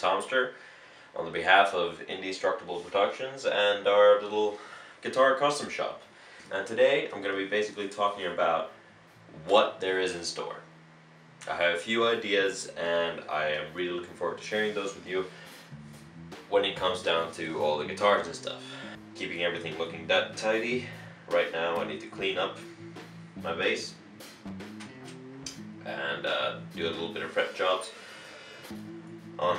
Tomster on the behalf of Indestructible Productions and our little guitar custom shop. And today I'm going to be basically talking about what there is in store. I have a few ideas and I am really looking forward to sharing those with you when it comes down to all the guitars and stuff. Keeping everything looking that tidy. Right now I need to clean up my bass and do a little bit of fret jobs on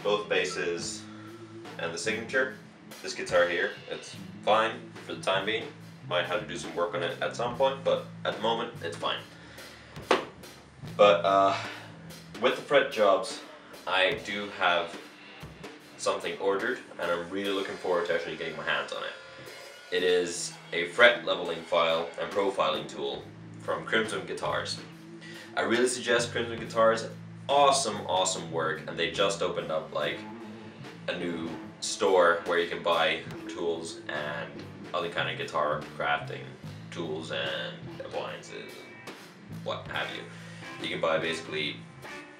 both basses and the signature. This guitar here, it's fine for the time being. Might have to do some work on it at some point, but at the moment it's fine. But with the fret jobs, I do have something ordered and I'm really looking forward to actually getting my hands on it. It is a fret leveling file and profiling tool from Crimson Guitars. I really suggest Crimson Guitars. Awesome work, and they just opened up like a new store where you can buy tools and other kind of guitar crafting tools and appliances and what have you. You can buy basically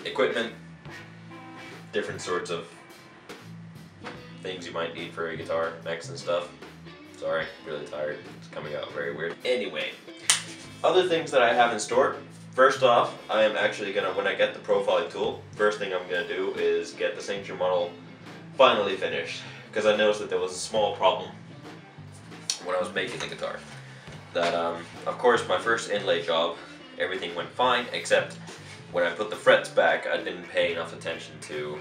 equipment, different sorts of things you might need for a guitar, necks and stuff. Sorry, really tired. It's coming out very weird. Anyway, other things that I have in store. First off, I am actually gonna, when I get the profiling tool, first thing I'm gonna do is get the signature model finally finished, because I noticed that there was a small problem when I was making the guitar. That, of course, my first inlay job, everything went fine, except when I put the frets back, I didn't pay enough attention to,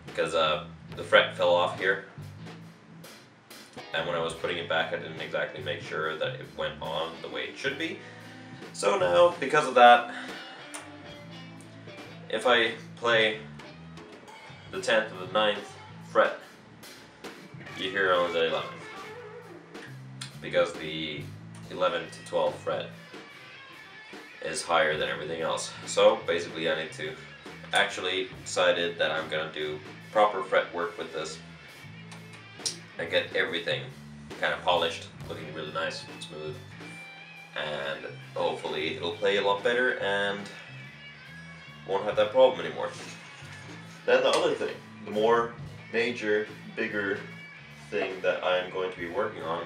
because the fret fell off here, and when I was putting it back, I didn't exactly make sure that it went on the way it should be. So now, because of that, if I play the 10th or the 9th fret, you hear only the 11th, because the 11th to 12th fret is higher than everything else. So basically I need to actually decided that I'm gonna do proper fret work with this and get everything kind of polished, looking really nice and smooth, and hopefully it'll play a lot better and won't have that problem anymore. Then the other thing, the more major, bigger thing that I'm going to be working on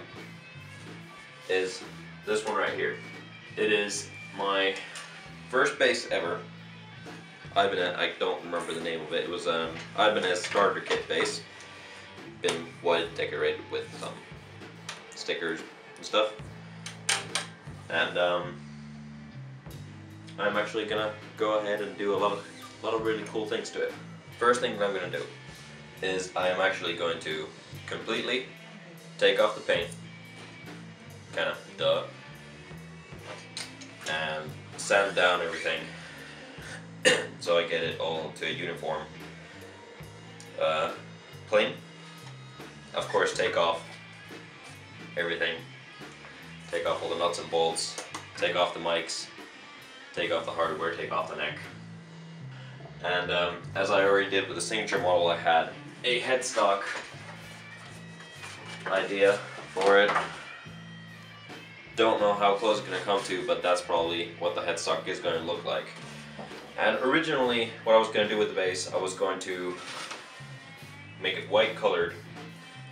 is this one right here. It is my first bass ever. Ibanez, I don't remember the name of it. It was Ibanez starter kit bass. Been white decorated with some stickers and stuff. And I'm actually gonna go ahead and do a lot of really cool things to it. First thing that I'm gonna do is I am actually going to completely take off the paint, kind of duh, and sand down everything so I get it all to a uniform plane. Of course, take off everything. Take off all the nuts and bolts, take off the mics, take off the hardware, take off the neck. And as I already did with the signature model, I had a headstock idea for it. Don't know how close it's going to come to, but that's probably what the headstock is going to look like. And originally, what I was going to do with the bass, I was going to make it white colored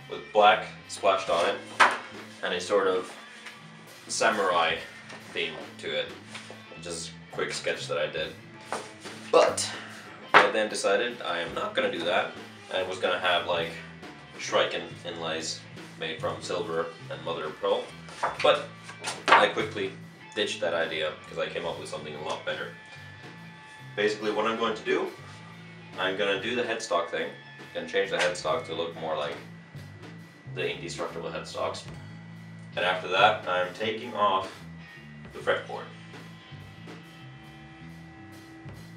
with black splashed on it and a sort of samurai theme to it. Just a quick sketch that I did. But I then decided I am not going to do that. I was going to have like Schreiken inlays made from silver and mother of pearl. But I quickly ditched that idea because I came up with something a lot better. Basically what I'm going to do, I'm going to do the headstock thing and change the headstock to look more like the Indestructible headstocks. And after that, I'm taking off the fretboard.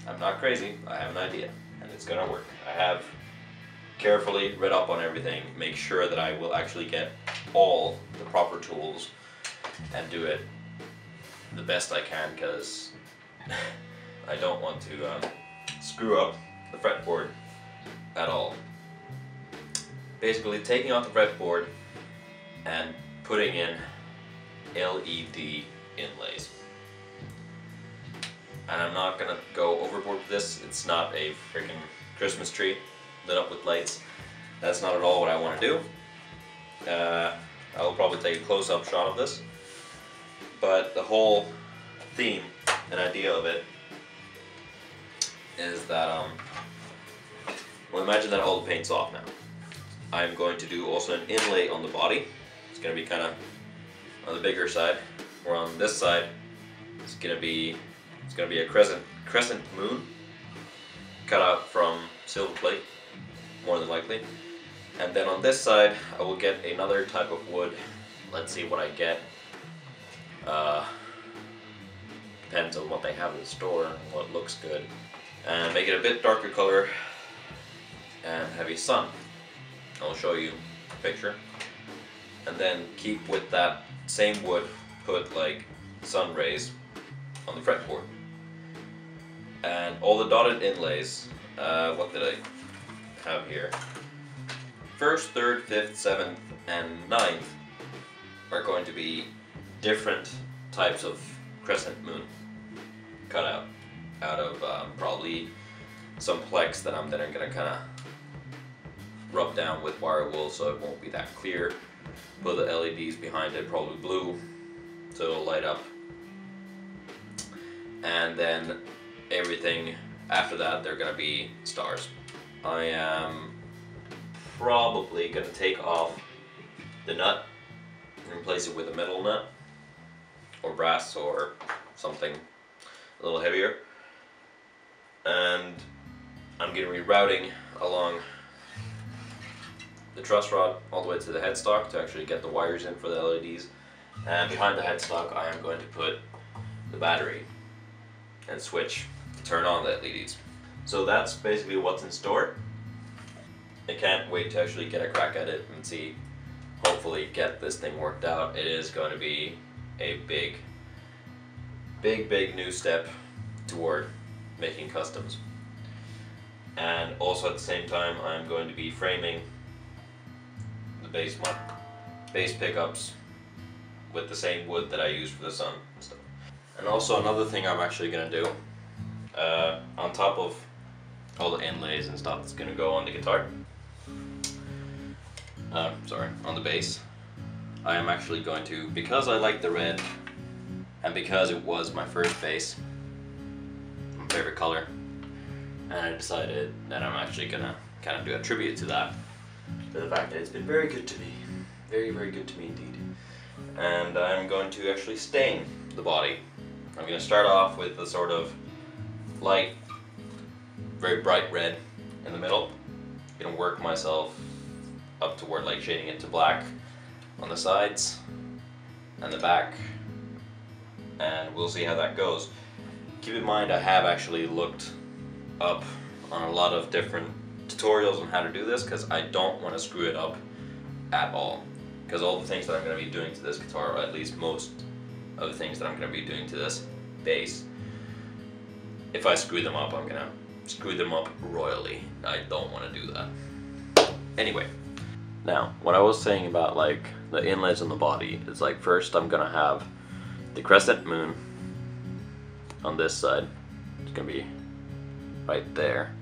I'm not crazy, I have an idea, and it's gonna work. I have carefully read up on everything, make sure that I will actually get all the proper tools and do it the best I can, because I don't want to screw up the fretboard at all. Basically taking off the fretboard and putting in LED inlays. and I'm not gonna go overboard with this. It's not a freaking Christmas tree lit up with lights. That's not at all what I want to do. I'll probably take a close-up shot of this, but the whole theme and idea of it is that well, imagine that all the paint's off now. I'm going to do also an inlay on the body. It's going to be kind of on the bigger side, or on this side it's going to be a crescent moon cut out from silver plate, more than likely. And then on this side I will get another type of wood. Let's see what I get. Depends on what they have in the store and what looks good. And make it a bit darker color and heavy sun. I'll show you a picture. And then keep with that same wood, put like sun rays on the fretboard. And all the dotted inlays, what did I have here? 1st, 3rd, 5th, 7th, and 9th are going to be different types of crescent moon cut out of probably some plex that I'm then gonna kind of rub down with wire wool so it won't be that clear. Put the LEDs behind it, probably blue, so it'll light up. And then everything after that, they're gonna be stars. I am probably gonna take off the nut and replace it with a metal nut or brass or something a little heavier. And I'm going to be routing along the truss rod all the way to the headstock to actually get the wires in for the LEDs. And behind the headstock I am going to put the battery and switch to turn on the LEDs. So that's basically what's in store. I can't wait to actually get a crack at it and see, hopefully get this thing worked out. It is going to be a big new step toward making customs. And also at the same time I'm going to be framing the base pickups with the same wood that I used for the sun and stuff. And also another thing I'm actually going to do, on top of all the inlays and stuff that's going to go on the guitar, on the bass, I am actually going to, because I like the red and because it was my first bass, my favorite color, and I decided that I'm actually gonna kind of do a tribute to that, to the fact that it's been very good to me, very good to me indeed. And I'm going to actually stain the body. I'm going to start off with a sort of light, very bright red in the middle. I'm going to work myself up toward like shading it to black on the sides and the back, and we'll see how that goes. Keep in mind I have actually looked up on a lot of different tutorials on how to do this because I don't want to screw it up at all, because all the things that I'm going to be doing to this guitar, or at least most of the things that I'm going to be doing to this bass, if I screw them up, I'm going to screw them up royally. I don't want to do that. Anyway, now what I was saying about like the inlays on the body is like, first I'm going to have the crescent moon on this side. It's going to be right there,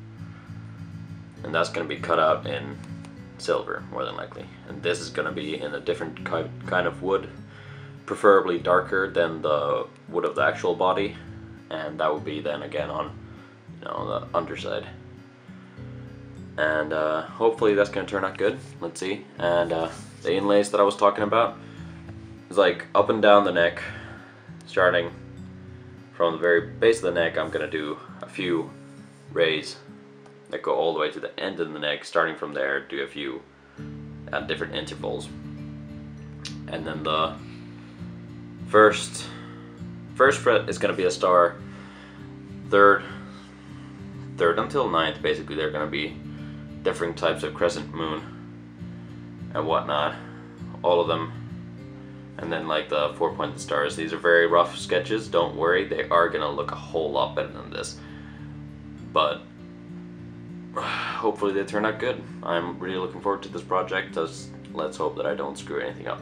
and that's going to be cut out in silver more than likely, and this is going to be in a different kind of wood, preferably darker than the wood of the actual body, and that would be then again on, you know, the underside. And hopefully that's going to turn out good. Let's see. And the inlays that I was talking about is like up and down the neck, starting from the very base of the neck. I'm going to do a few rays that go all the way to the end of the neck. Starting from there, do a few at different intervals, and then the first fret is going to be a star. Third until 9th, basically, they're going to be different types of crescent moon and whatnot, all of them. And then like the 4-pointed stars, these are very rough sketches, don't worry, they are going to look a whole lot better than this, but hopefully they turn out good. I'm really looking forward to this project. Let's hope that I don't screw anything up.